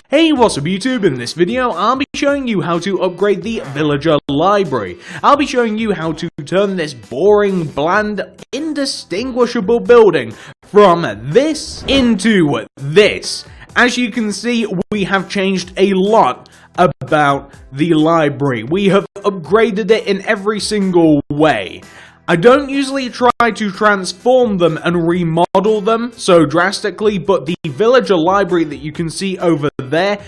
Hey, what's up YouTube? In this video, I'll be showing you how to upgrade the Villager Library. I'll be showing you how to turn this boring, bland, indistinguishable building from this into this. As you can see, we have changed a lot about the library. We have upgraded it in every single way. I don't usually try to transform them and remodel them so drastically, but the Villager Library that you can see over there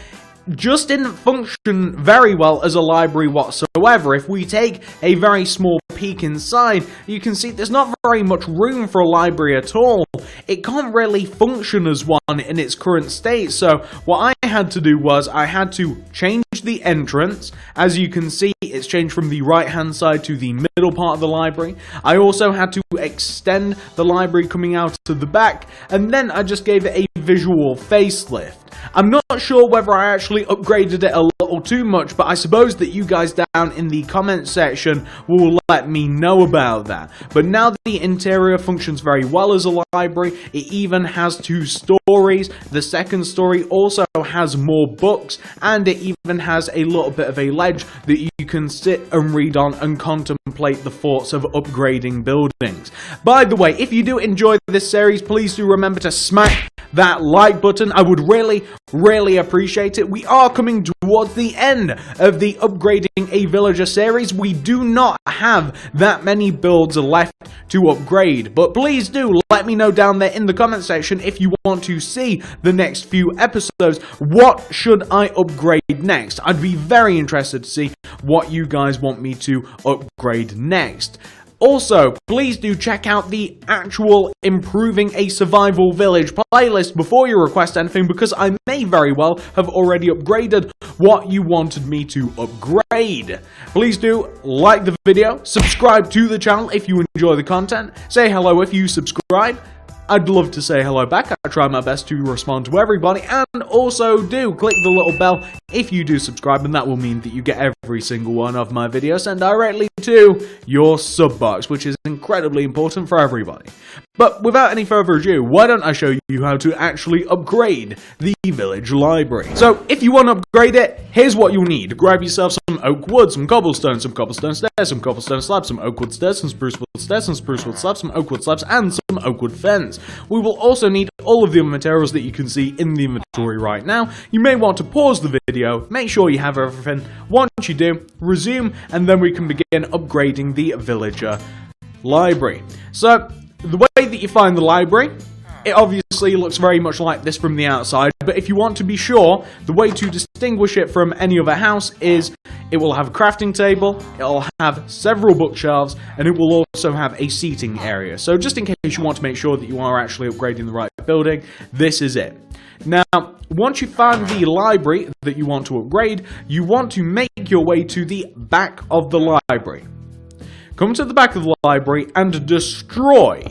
just didn't function very well as a library whatsoever. If we take a very small peek inside, you can see there's not very much room for a library at all. It can't really function as one in its current state, so what I had to do was I had to change the entrance. As you can see, it's changed from the right hand side to the middle part of the library. I also had to extend the library coming out to the back, and then I just gave it a visual facelift. I'm not sure whether I actually upgraded it a little too much, but I suppose that you guys down in the comment section will let me know about that. But now the interior functions very well as a library. It even has 2 stories. The second story also has more books, and it even has a little bit of a ledge that you can sit and read on and contemplate the thoughts of upgrading buildings. By the way, if you do enjoy this series, please do remember to smack that like button. I would really appreciate it. We are coming towards the end of the Upgrading a Villager series. We do not have that many builds left to upgrade, but please do let me know down there in the comment section if you want to see the next few episodes. What should I upgrade next? I'd be very interested to see what you guys want me to upgrade next. Also, please do check out the actual Improving a Survival Village playlist before you request anything, because I may very well have already upgraded what you wanted me to upgrade. Please do like the video, subscribe to the channel if you enjoy the content, say hello if you subscribe. I'd love to say hello back. I try my best to respond to everybody, and also do click the little bell if you do subscribe, and that will mean that you get every single one of my videos sent directly to your sub box, which is incredibly important for everybody. But without any further ado, why don't I show you how to actually upgrade the Village Library. So if you want to upgrade it, here's what you'll need. Grab yourself some oak wood, some cobblestone stairs, some cobblestone slabs, some oak wood stairs, some spruce wood stairs, some spruce wood slabs, some oak wood slabs, and some oak wood fence. We will also need all of the materials that you can see in the inventory right now. You may want to pause the video, make sure you have everything. Once you do, resume, and then we can begin upgrading the Villager Library. So, the way that you find the library, it obviously looks very much like this from the outside, but if you want to be sure, the way to distinguish it from any other house is it will have a crafting table, it will have several bookshelves, and it will also have a seating area. So just in case you want to make sure that you are actually upgrading the right building, this is it. Now, once you find the library that you want to upgrade, you want to make your way to the back of the library. Come to the back of the library and destroy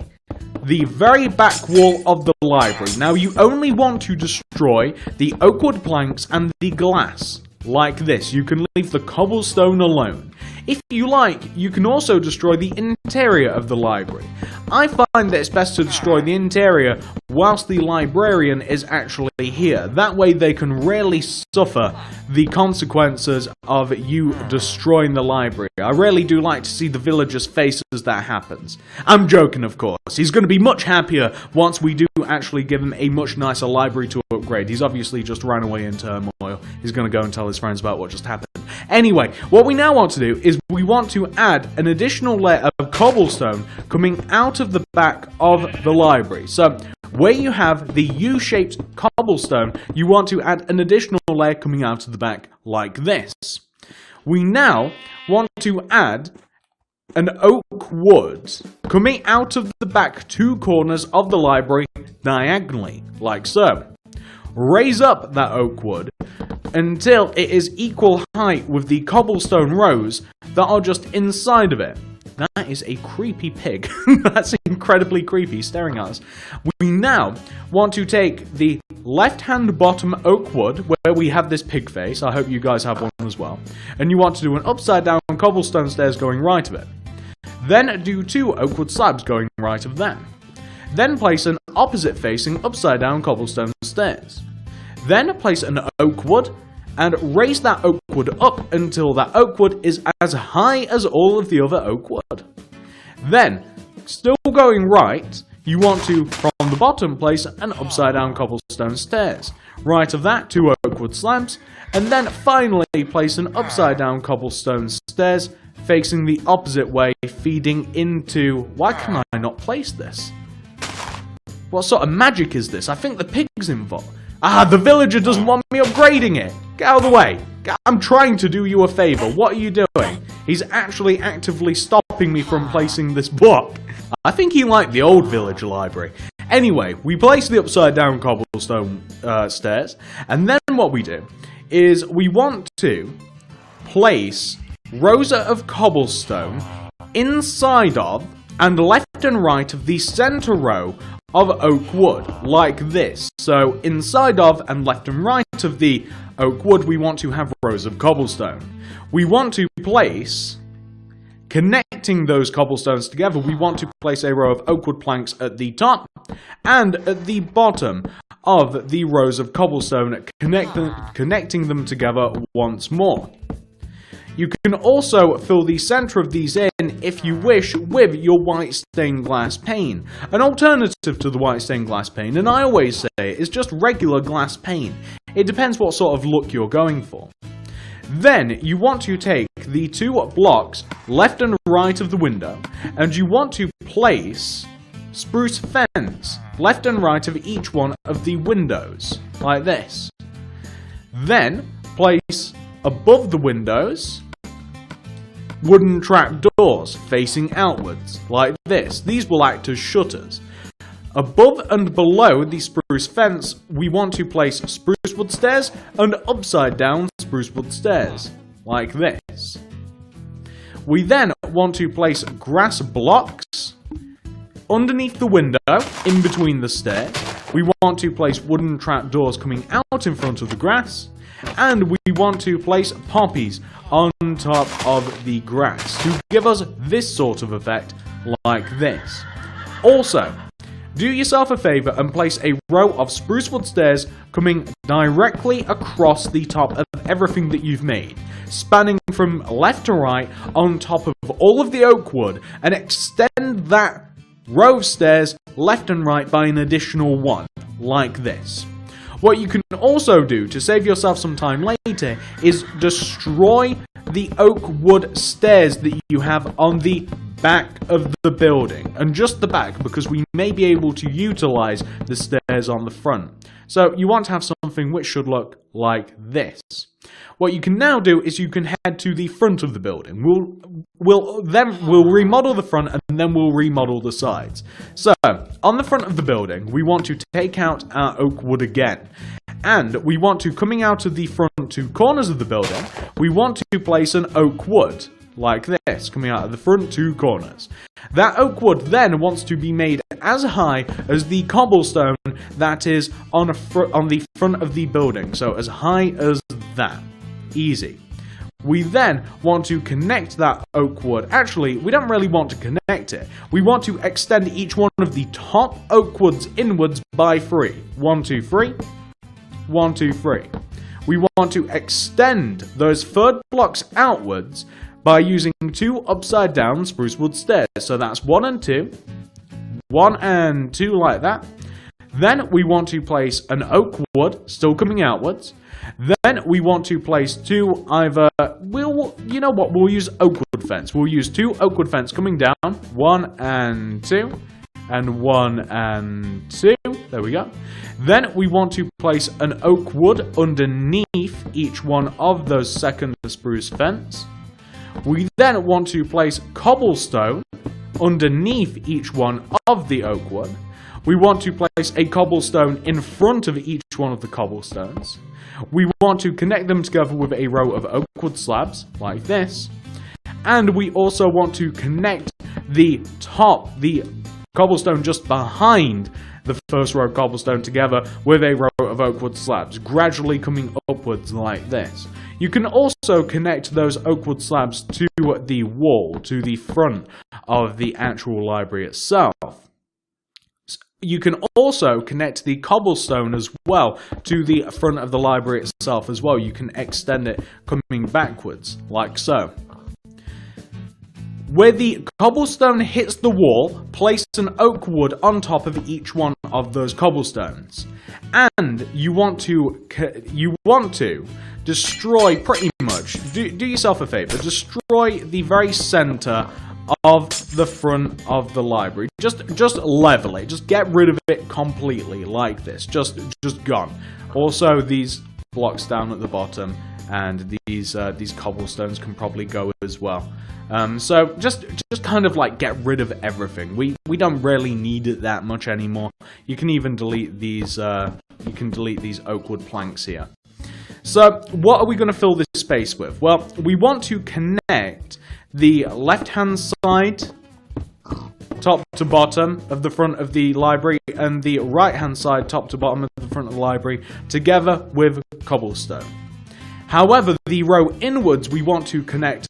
the very back wall of the library. Now, you only want to destroy the oak wood planks and the glass, like this. You can leave the cobblestone alone. If you like, you can also destroy the interior of the library. I find that it's best to destroy the interior whilst the librarian is actually here. That way they can really suffer the consequences of you destroying the library. I really do like to see the villagers' faces as that happens. I'm joking, of course. He's going to be much happier once we do actually give him a much nicer library to upgrade. He's obviously just ran away in turmoil. He's going to go and tell his friends about what just happened. Anyway, what we now want to do is we want to add an additional layer of cobblestone coming out of the back of the library. So, where you have the U-shaped cobblestone, you want to add an additional layer coming out of the back like this. We now want to add an oak wood coming out of the back 2 corners of the library diagonally, like so. Raise up that oak wood until it is equal height with the cobblestone rows that are just inside of it. That is a creepy pig. That's incredibly creepy, staring at us. We now want to take the left-hand bottom oak wood, where we have this pig face. I hope you guys have one as well. And you want to do an upside-down cobblestone stairs going right of it. Then do 2 oak wood slabs going right of them. Then place an opposite-facing upside-down cobblestone stairs. Then place an oak wood and raise that oak wood up until that oak wood is as high as all of the other oak wood. Then, still going right, you want to, from the bottom, place an upside down cobblestone stairs. Right of that, 2 oak wood slabs, and then finally place an upside down cobblestone stairs facing the opposite way, feeding into... Why can I not place this? What sort of magic is this? I think the pig's involved. Ah, the villager doesn't want me upgrading it! Get out of the way! I'm trying to do you a favour, what are you doing? He's actually actively stopping me from placing this block. I think he liked the old village library. Anyway, we place the upside down cobblestone stairs, and then what we do is we want to place rows of cobblestone inside of and left and right of the centre row of oak wood, like this. So inside of and left and right of the oak wood, we want to have rows of cobblestone. We want to place, connecting those cobblestones together, we want to place a row of oak wood planks at the top and at the bottom of the rows of cobblestone, connecting them together once more. You can also fill the centre of these in, if you wish, with your white stained glass pane. An alternative to the white stained glass pane, and I always say it, is just regular glass pane. It depends what sort of look you're going for. Then you want to take the 2 blocks left and right of the window, and you want to place spruce fence left and right of each one of the windows, like this. Then place above the windows wooden trapdoors facing outwards, like this. These will act as shutters. Above and below the spruce fence, we want to place spruce wood stairs and upside down spruce wood stairs, like this. We then want to place grass blocks underneath the window, in between the stairs. We want to place wooden trapdoors coming out in front of the grass. And we want to place poppies on top of the grass to give us this sort of effect, like this. Also, do yourself a favour and place a row of spruce wood stairs coming directly across the top of everything that you've made, spanning from left to right on top of all of the oak wood, and extend that row of stairs left and right by an additional 1, like this. What you can also do to save yourself some time later is destroy the oak wood stairs that you have on the back of the building, and just the back, because we may be able to utilize the stairs on the front. So you want to have something which should look like this. What you can now do is you can head to the front of the building. We'll remodel the front and then we'll remodel the sides. So on the front of the building, we want to take out our oak wood again. And we want to, coming out of the front 2 corners of the building, we want to place an oak wood, like this, coming out of the front 2 corners. That oak wood then wants to be made as high as the cobblestone that is on the front of the building. So as high as that. Easy. We then want to connect that oak wood. Actually, we don't really want to connect it. We want to extend each one of the top oak woods inwards by 3. 1, 2, 3. 1, 2, 3. We want to extend those third blocks outwards by using 2 upside down spruce wood stairs. So that's 1 and 2. 1 and 2 like that. Then we want to place an oak wood, still coming outwards. Then we want to place 2 either, we'll use oak wood fence. We'll use 2 oak wood fence coming down, 1 and 2, and 1 and 2, there we go. Then we want to place an oak wood underneath each one of those second spruce fence. We then want to place cobblestone underneath each one of the oak wood. We want to place a cobblestone in front of each one of the cobblestones. We want to connect them together with a row of oak wood slabs, like this. And we also want to connect the cobblestone just behind the first row of cobblestone together with a row of oak wood slabs, gradually coming upwards like this. You can also connect those oak wood slabs to the wall, to the front of the actual library itself. you can also connect the cobblestone as well to the front of the library itself as well. You can extend it coming backwards, like so. Where the cobblestone hits the wall, place an oak wood on top of each one of those cobblestones. And you want to destroy pretty much, do yourself a favor, destroy the very center of the front of the library. Just level it. Just get rid of it completely, like this. Just gone. Also, these blocks down at the bottom and these cobblestones can probably go as well. So just kind of like get rid of everything. We don't really need it that much anymore. You can even delete these. You can delete these oak wood planks here. So what are we going to fill this space with? Well, we want to connect the left-hand side, top to bottom of the front of the library, and the right-hand side, top to bottom of the front of the library, together with cobblestone. However, the row inwards we want to connect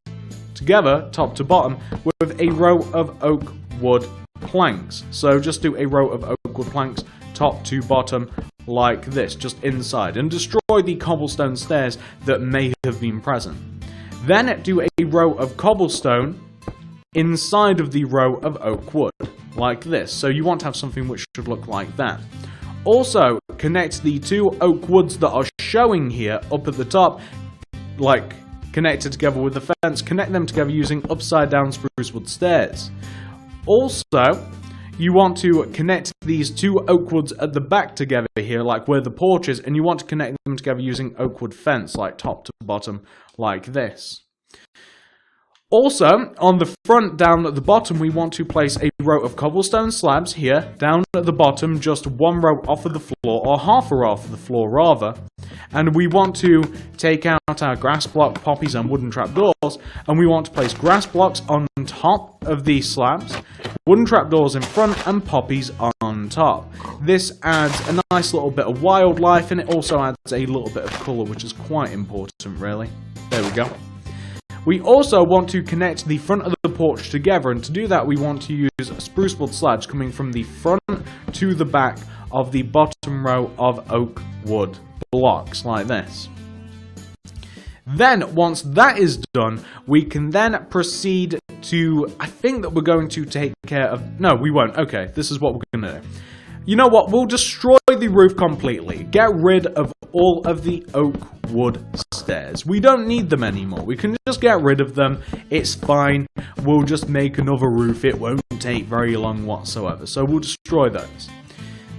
together, top to bottom, with a row of oak wood planks. So just do a row of oak wood planks, top to bottom, like this, just inside, and destroy the cobblestone stairs that may have been present. Then do a row of cobblestone inside of the row of oak wood, like this. So you want to have something which should look like that. Also, connect the two oak woods that are showing here up at the top, like connected together with the fence. Connect them together using upside down spruce wood stairs. Also, you want to connect these two oak woods at the back together here, like where the porch is, and you want to connect them together using oak wood fence, like top to bottom, like this. Also, on the front, down at the bottom, we want to place a row of cobblestone slabs here, down at the bottom, just one row off of the floor, or half a row off of the floor, rather. And we want to take out our grass block, poppies, and wooden trapdoors, and we want to place grass blocks on top of these slabs, wooden trapdoors in front, and poppies on top. This adds a nice little bit of wildlife, and it also adds a little bit of colour, which is quite important, really. There we go. We also want to connect the front of the porch together, and to do that we want to use spruce wood slabs coming from the front to the back of the bottom row of oak wood blocks, like this. Then, once that is done, we can then proceed to, I think that we're going to take care of, no, we won't, okay, this is what we're going to do. You know what, we'll destroy the roof completely, get rid of all of the oak wood stairs. We don't need them anymore, we can just get rid of them, it's fine, we'll just make another roof, it won't take very long whatsoever, so we'll destroy those.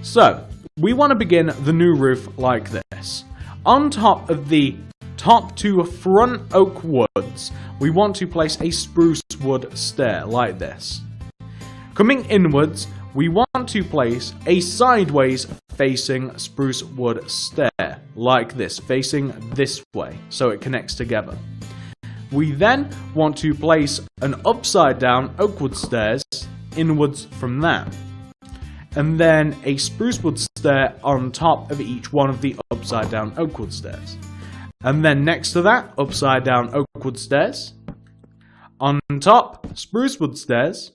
So, we want to begin the new roof like this. On top of the top two front oak woods, we want to place a spruce wood stair like this. Coming inwards, we want to place a sideways facing spruce wood stair, like this, facing this way, so it connects together. We then want to place an upside down oak wood stairs inwards from that. And then a spruce wood stair on top of each one of the upside down oak wood stairs. And then next to that, upside down oak wood stairs. On top, spruce wood stairs,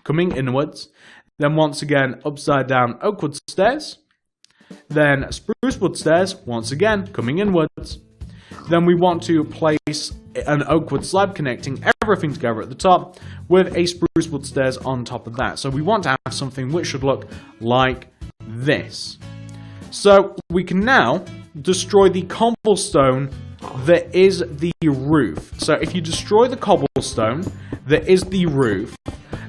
coming inwards. Then once again, upside down oak wood stairs. Then spruce wood stairs, once again, coming inwards. Then we want to place an oak wood slab connecting everything together at the top with a spruce wood stairs on top of that. So we want to have something which should look like this. So we can now destroy the cobblestone that is the roof. So if you destroy the cobblestone that is the roof,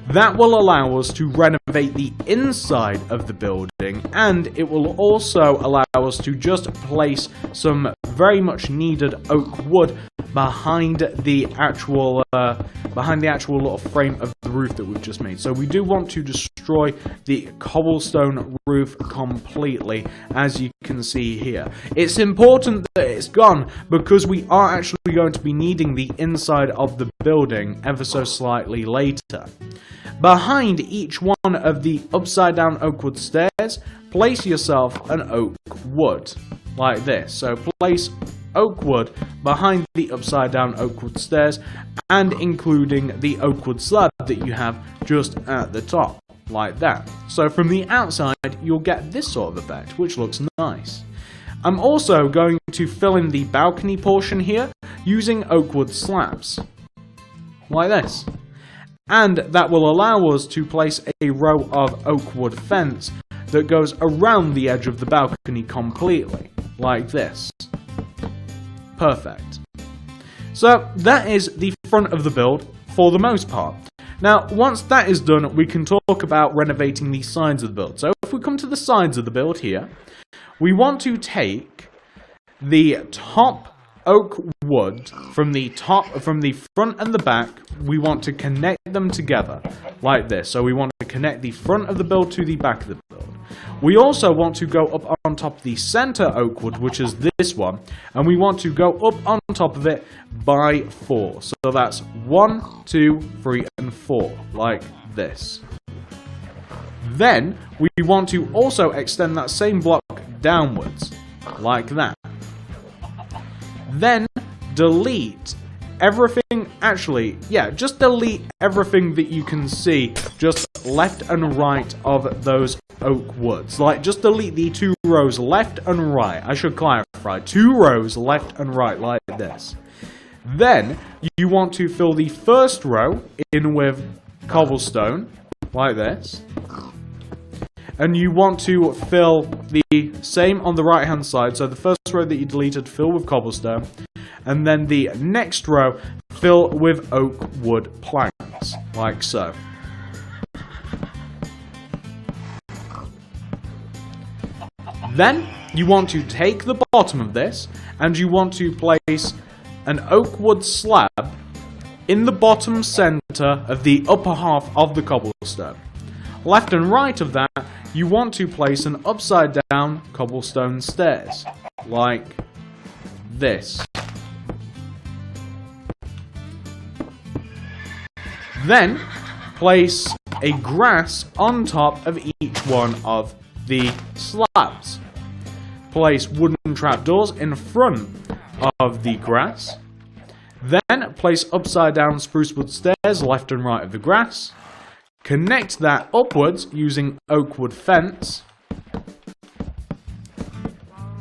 that will allow us to renovate the inside of the building, and it will also allow us to just place some very much needed oak wood behind the actual little frame of the roof that we've just made. So we do want to destroy the cobblestone roof completely, as you can see here. It's important that it's gone because we are actually going to be needing the inside of the building ever so slightly later. Behind each one of the upside down oak wood stairs, place yourself an oak wood, like this. So place oak wood behind the upside down oak wood stairs, and including the oak wood slab that you have just at the top, like that. So from the outside, you'll get this sort of effect, which looks nice. I'm also going to fill in the balcony portion here using oak wood slabs, like this. And that will allow us to place a row of oak wood fence that goes around the edge of the balcony completely, like this. Perfect. So that is the front of the build for the most part. Now, once that is done, we can talk about renovating the sides of the build. So if we come to the sides of the build here, we want to take the top oak wood from the front and the back. We want to connect them together like this. So we want to connect the front of the build to the back of the build. We also want to go up on top of the center oak wood, which is this one, and we want to go up on top of it by 4. So that's 1, 2, 3, and 4, like this. Then we want to also extend that same block downwards, like that. Then delete everything, just delete everything that you can see just left and right of those oak woods. Like, just delete the 2 rows left and right. I should clarify, 2 rows left and right, like this. Then you want to fill the first row in with cobblestone, like this. And you want to fill the same on the right hand side, so the first row that you deleted, fill with cobblestone. And then the next row, fill with oak wood planks, like so. Then you want to take the bottom of this, and you want to place an oak wood slab in the bottom center of the upper half of the cobblestone. Left and right of that, you want to place an upside down cobblestone stairs, like this. Then, place a grass on top of each one of the slabs. Place wooden trapdoors in front of the grass. Then, place upside down spruce wood stairs left and right of the grass. Connect that upwards using oak wood fence.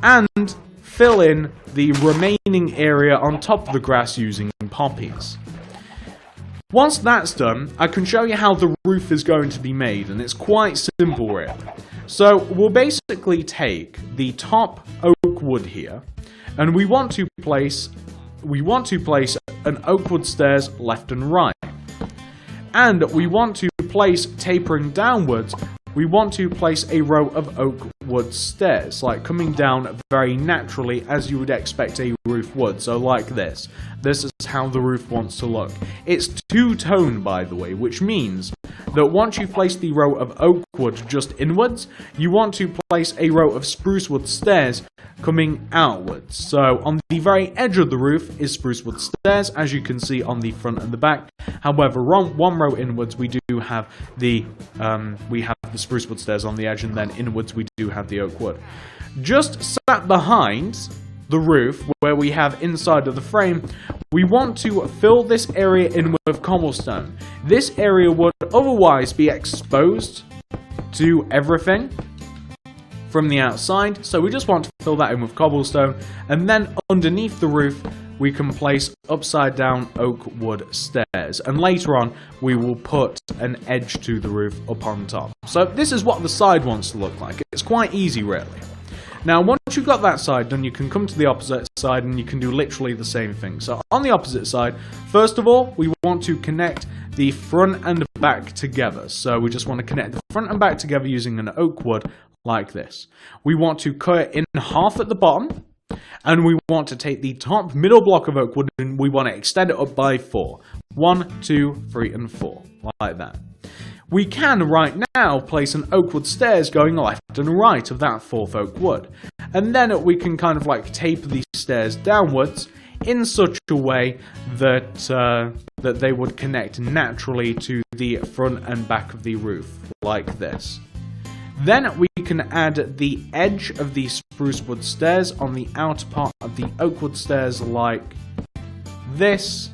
And fill in the remaining area on top of the grass using poppies. Once that's done, I can show you how the roof is going to be made, and it's quite simple really. So we'll basically take the top oak wood here, and we want to place an oak wood stairs left and right. And we want to place, tapering downwards, we want to place a row of oak wood stairs, like coming down very naturally as you would expect a roof would, so like this. This is how the roof wants to look. It's two-tone, by the way, which means that once you place the row of oak wood just inwards, you want to place a row of spruce wood stairs coming outwards. So on the very edge of the roof is spruce wood stairs, as you can see on the front and the back. However, one row inwards we do have the spruce wood stairs on the edge, and then inwards we do have the oak wood. Just sat behind the roof, where we have inside of the frame, we want to fill this area in with cobblestone. This area would otherwise be exposed to everything from the outside, so we just want to fill that in with cobblestone, and then underneath the roof we can place upside down oak wood stairs, and later on we will put an edge to the roof up on top. So this is what the side wants to look like. It's quite easy really. Now once you've got that side done, you can come to the opposite side and you can do literally the same thing. So on the opposite side, first of all, we want to connect the front and back together. So we just want to connect the front and back together using an oak wood like this. We want to cut it in half at the bottom, and we want to take the top middle block of oak wood and we want to extend it up by 4. 1, 2, 3, and 4, like that. We can right now place an oak wood stairs going left and right of that 4th oak wood, and then we can kind of like taper these stairs downwards in such a way that that they would connect naturally to the front and back of the roof, like this. Then we can add the edge of the spruce wood stairs on the outer part of the oak wood stairs like this.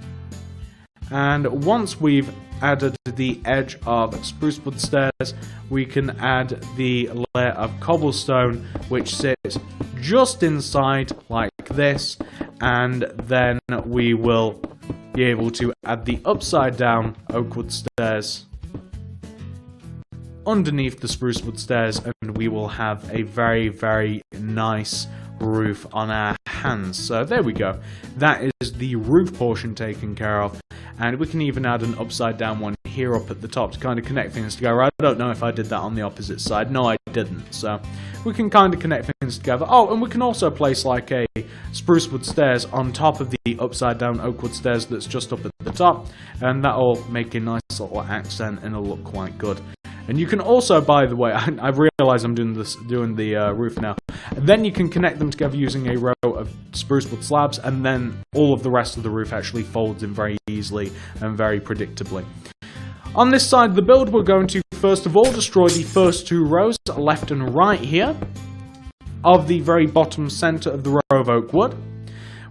And once we've added the edge of spruce wood stairs, we can add the layer of cobblestone, which sits just inside like this, and then we will be able to add the upside down oak wood stairs underneath the spruce wood stairs, and we will have a very, very nice roof on our hands. So there we go. That is the roof portion taken care of, and we can even add an upside down one here up at the top to kind of connect things together. I don't know if I did that on the opposite side. No, I didn't. So we can kind of connect things together. Oh, and we can also place like a spruce wood stairs on top of the upside down oak wood stairs that's just up at the top, and that'll make a nice little accent and it'll look quite good. And you can also, by the way, I've realised I'm doing the roof now. And then you can connect them together using a row of spruce wood slabs, and then all of the rest of the roof actually folds in very easily and very predictably. On this side of the build, we're going to first of all destroy the first two rows, left and right here, of the very bottom centre of the row of oak wood.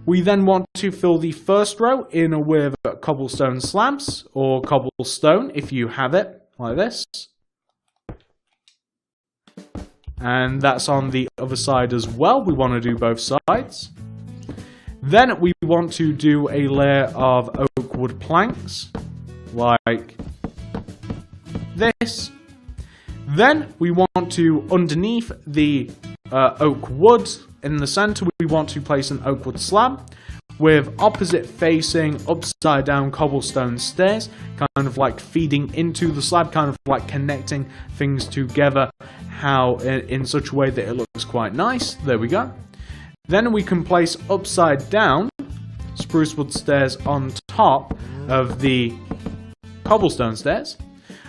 We then want to fill the first row in with cobblestone slabs, or cobblestone if you have it, like this. And that's on the other side as well. We want to do both sides. Then we want to do a layer of oak wood planks, like this. Then we want to, underneath the oak wood in the center, we want to place an oak wood slab with opposite facing upside down cobblestone stairs, kind of like feeding into the slab, kind of like connecting things together in such a way that it looks quite nice. There we go. Then we can place upside down spruce wood stairs on top of the cobblestone stairs.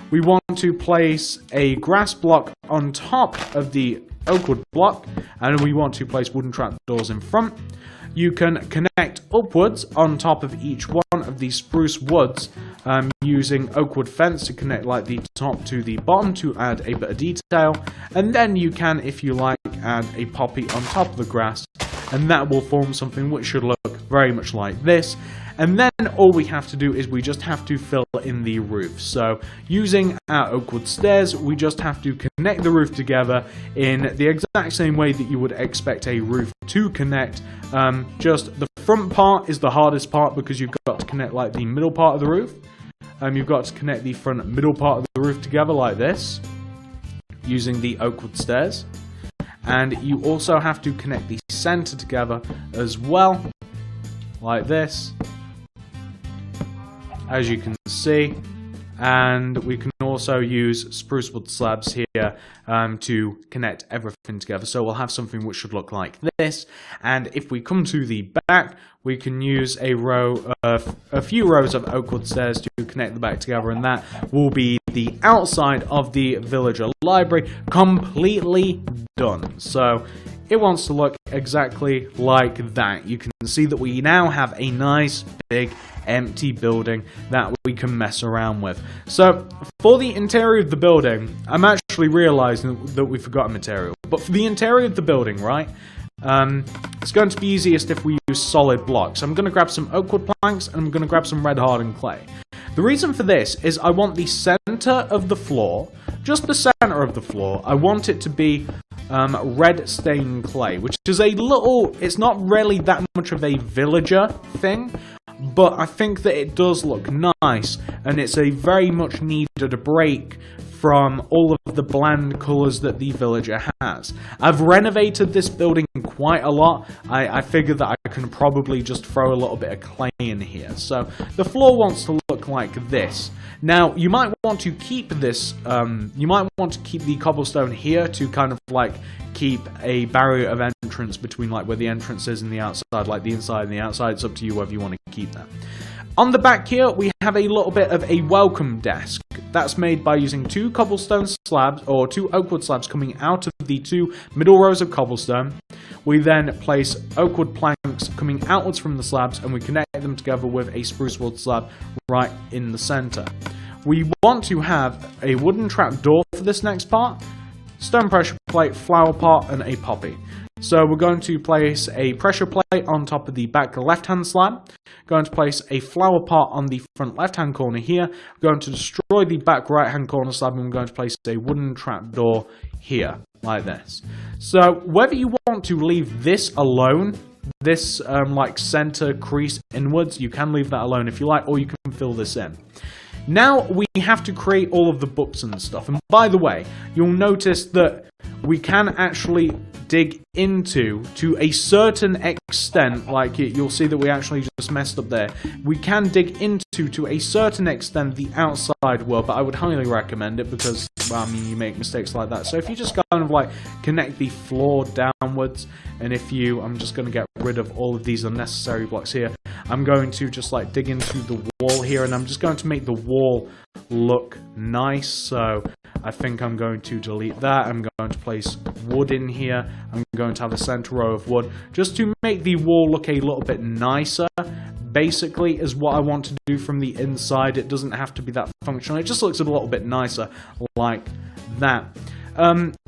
We want to place a grass block on top of the oak wood block, and we want to place wooden trapdoors in front. You can connect upwards on top of each one of these spruce woods using oak wood fence to connect like the top to the bottom to add a bit of detail. And then you can, if you like, add a poppy on top of the grass, and that will form something which should look very much like this. And then all we have to do is we just have to fill in the roof. So using our oak wood stairs, we just have to connect the roof together in the exact same way that you would expect a roof to connect. Just the front part is the hardest part because you've got to connect like the middle part of the roof. You've got to connect the front and middle part of the roof together like this, using the oak wood stairs. And you also have to connect the center together as well, like this, as you can see. And we can also use spruce wood slabs here to connect everything together. So we'll have something which should look like this. And if we come to the back, we can use a few rows of oak wood stairs to connect the back together, and that will be the outside of the villager library completely done. So it wants to look exactly like that. You can see that we now have a nice big empty building that we can mess around with. So for the interior of the building, I'm actually realizing that we forgot a material. But for the interior of the building, right, it's going to be easiest if we use solid blocks. I'm going to grab some oak wood planks, and I'm going to grab some red hardened clay. The reason for this is I want the center of the floor, just the center of the floor, I want it to be red stained clay, which is it's not really that much of a villager thing, but I think that it does look nice, and it's a very much needed break from all of the bland colours that the villager has. I've renovated this building quite a lot. I figure that I can probably just throw a little bit of clay in here. So the floor wants to look like this. Now, you might want to keep this, you might want to keep the cobblestone here to kind of like keep a barrier of entrance between like where the entrance is and the outside, like the inside and the outside. It's up to you whether you want to keep that. On the back here, we have a little bit of a welcome desk. That's made by using two cobblestone slabs, or two oak wood slabs coming out of the two middle rows of cobblestone. We then place oak wood planks coming outwards from the slabs, and we connect them together with a spruce wood slab right in the center. We want to have a wooden trap door for this next part, stone pressure plate, flower pot, and a poppy. So we're going to place a pressure plate on top of the back left-hand slab. Going to place a flower pot on the front left-hand corner here. We're going to destroy the back right-hand corner slab, and we're going to place a wooden trapdoor here, like this. So whether you want to leave this alone, this like center crease inwards, you can leave that alone if you like, or you can fill this in. Now we have to create all of the books and stuff. And by the way, you'll notice that we can actually dig into, to a certain extent, like you'll see that we actually just messed up there. We can dig into, to a certain extent, the outside world, but I would highly recommend it because, well, I mean, you make mistakes like that. So if you just kind of like connect the floor downwards, and if you, I'm just going to get rid of all of these unnecessary blocks here. I'm going to just like dig into the wall here, and I'm just going to make the wall look nice. So I think I'm going to delete that. I'm going to place wood in here. I'm going to have a center row of wood just to make the wall look a little bit nicer. Basically is what I want to do from the inside. It doesn't have to be that functional. It just looks a little bit nicer like that.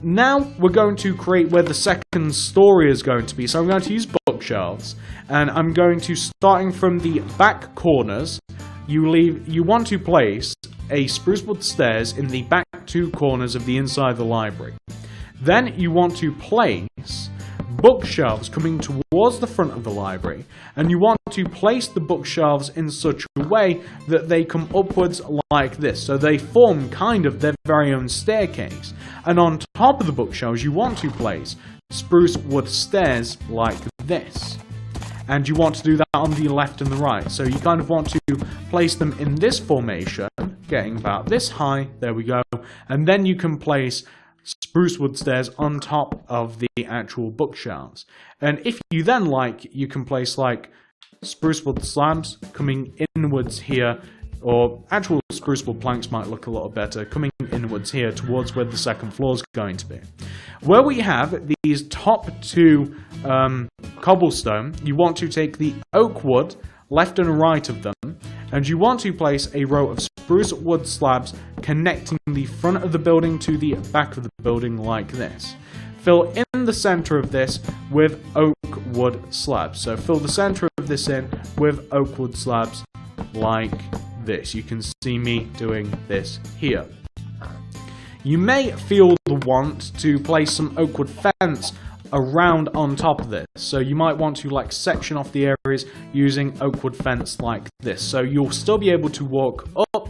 Now we're going to create where the second story is going to be. So I'm going to use bookshelves, and I'm going to, starting from the back corners, you want to place a spruce wood stairs in the back two corners of the inside of the library. Then you want to place bookshelves coming towards the front of the library, and you want to place the bookshelves in such a way that they come upwards like this, so they form kind of their very own staircase. And on top of the bookshelves you want to place spruce wood stairs like this, and you want to do that on the left and the right. So you kind of want to place them in this formation, getting about this high, there we go, and then you can place spruce wood stairs on top of the actual bookshelves. And if you then like, you can place like spruce wood slabs coming inwards here, or actual spruce wood planks might look a little better, coming inwards here towards where the second floor is going to be. Where we have these top two cobblestone, you want to take the oak wood left and right of them, and you want to place a row of spruce wood slabs connecting the front of the building to the back of the building like this. Fill in the center of this with oak wood slabs. So fill the center of this in with oak wood slabs like this. You can see me doing this here. You may feel the want to place some oak wood fence around on top of this, so you might want to like section off the areas using oak wood fence like this, so you'll still be able to walk up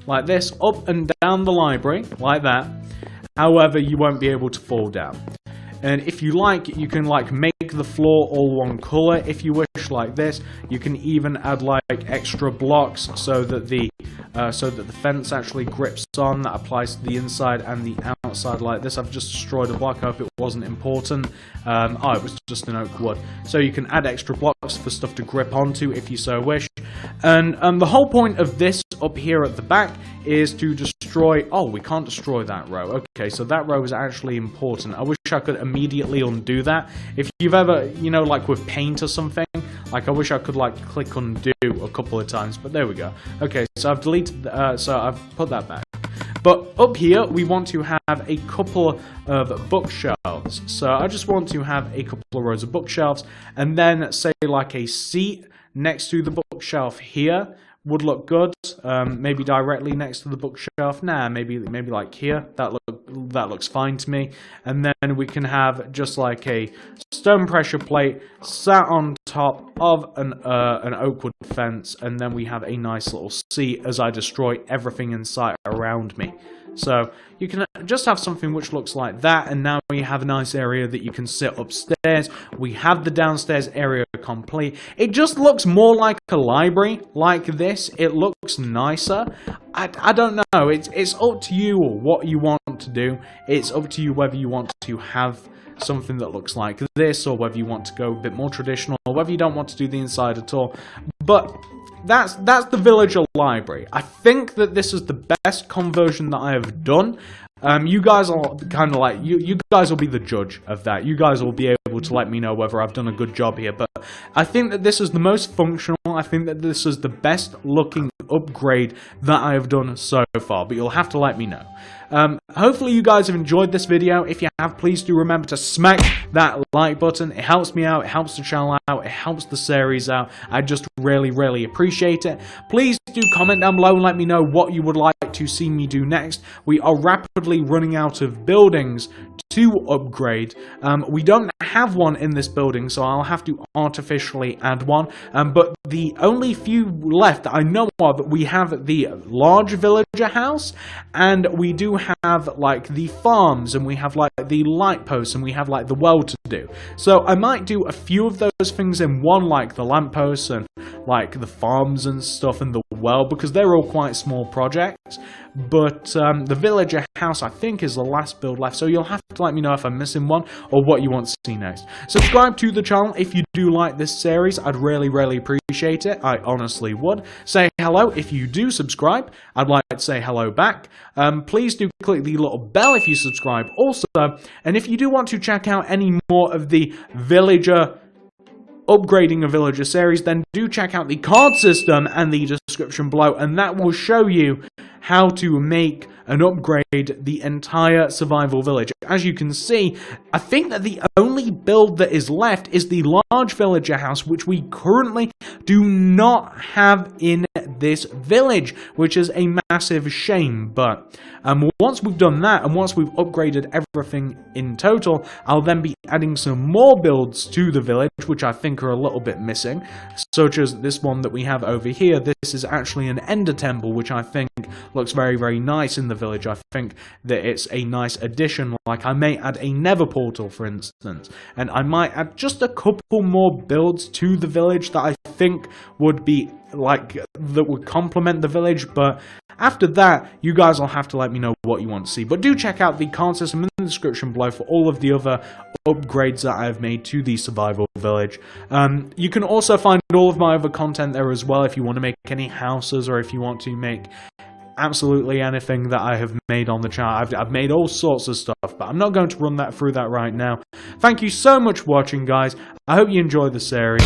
like this, up and down the library like that. However, you won't be able to fall down. And if you like, you can like make the floor all one color if you wish, like this. You can even add like extra blocks so that the fence actually grips on. That applies to the inside and the outside like this. I've just destroyed a block. I hope it wasn't important. It was just an oak wood. So you can add extra blocks for stuff to grip onto if you so wish. And the whole point of this up here at the back is to destroy... Oh, we can't destroy that row. Okay, so that row is actually important. I wish I could immediately undo that. If you've ever, you know, like with paint or something, like I wish I could like click undo a couple of times, but there we go. Okay, so I've deleted, so I've put that back. But up here, we want to have a couple of bookshelves. So I just want to have a couple of rows of bookshelves, and then say like a seat next to the bookshelf here would look good. Maybe directly next to the bookshelf. Nah, maybe like here. That looks fine to me. And then we can have just like a stone pressure plate sat on top of an oak wood fence, and then we have a nice little seat as I destroy everything in sight around me. So you can just have something which looks like that, and now you have a nice area that you can sit upstairs. We have the downstairs area complete. It just looks more like a library like this. It looks nicer. I don't know. It's up to you what you want to do. It's up to you whether you want to have something that looks like this, or whether you want to go a bit more traditional, or whether you don't want to do the inside at all. But that's the villager library. I think that this is the best conversion that I have done. You guys are kind of like, you guys will be the judge of that. You guys will be able to let me know whether I've done a good job here. But I think that this is the most functional. I think that this is the best looking upgrade that I have done so far, but you'll have to let me know. Hopefully you guys have enjoyed this video. If you have, please do remember to smack that like button. It helps me out, it helps the channel out, it helps the series out. I just really appreciate it. Please do comment down below and let me know what you would like to see me do next. We are rapidly running out of buildings to upgrade. We don't have one in this building, so I'll have to artificially add one, but the only few left that I know of, we have the large villager house, and we do have like the farms, and we have like the light posts, and we have like the well to do. So I might do a few of those things in one, like the lampposts and like the farms and stuff, and the well, because they're all quite small projects. But the villager house, I think, is the last build left, so you'll have to let me know if I'm missing one or what you want to see next. Subscribe to the channel if you do like this series. I'd really appreciate it. I honestly would. Say hello if you do subscribe. I'd like to say hello back. Please do click the little bell if you subscribe also, and if you do want to check out any more of the villager upgrading a villager series, then do check out the card system and the description below, and that will show you how to make and upgrade the entire survival village. As you can see, I think that the only build that is left is the large villager house, which we currently do not have in this village, which is a massive shame. But once we've done that, and once we've upgraded everything in total, I'll then be adding some more builds to the village, which I think are a little bit missing, such as this one that we have over here. This is actually an Ender Temple, which I think looks very nice in the village. I think that it's a nice addition. Like, I may add a Nether portal, for instance, and I might add just a couple more builds to the village that I think would be like that would complement the village. But after that, you guys will have to let me know what you want to see. But do check out the card system in the description below for all of the other upgrades that I have made to the survival village. You can also find all of my other content there as well if you want to make any houses, or if you want to make absolutely anything that I have made on the channel. I've made all sorts of stuff, but I'm not going to run through that right now. Thank you so much for watching, guys. I hope you enjoyed the series.